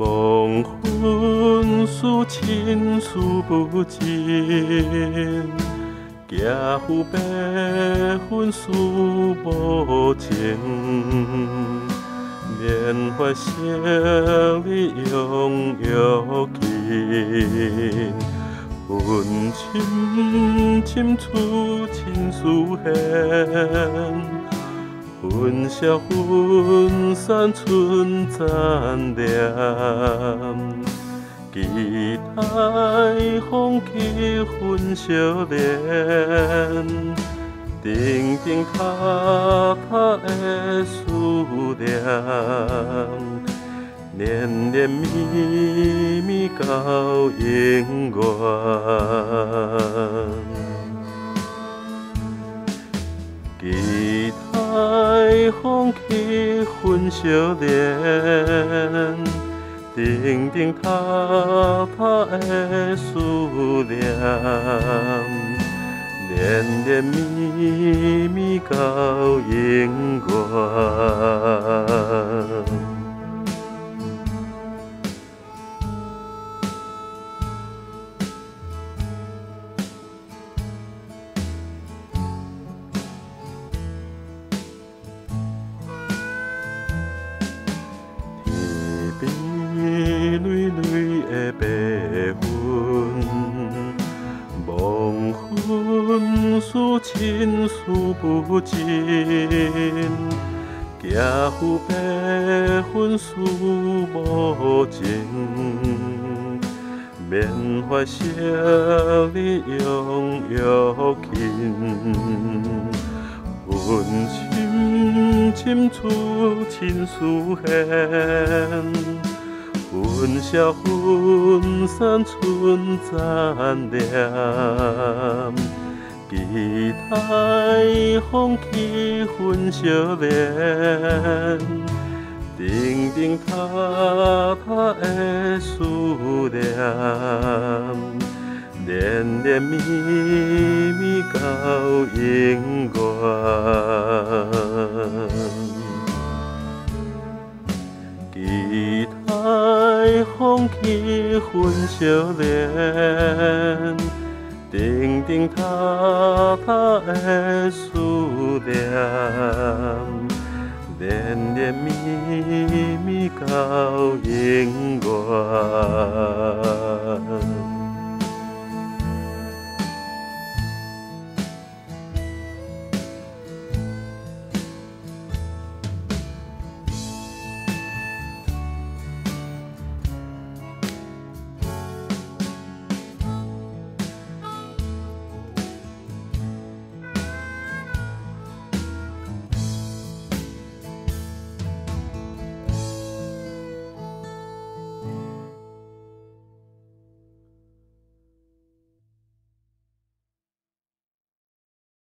梦魂思亲思不尽，寄付白粉思无情。缅怀昔日拥有情，恨深深处亲思hen。云消云散，春暂念。期待风起云少年，静静塔塔的思念，念念密密到永远。期待风起云少年，静静塔塔的思念，念念密密到永远。白云，梦魂思亲思不尽，寄付白粉思无情，缅怀昔日拥有情，恨深深处亲思hen。云消云散，春暂念。期待风起云少年，静静塔塔的思念，念念密密到永远。期待风起云少年，静静塔塔的思念，念念密密到永远。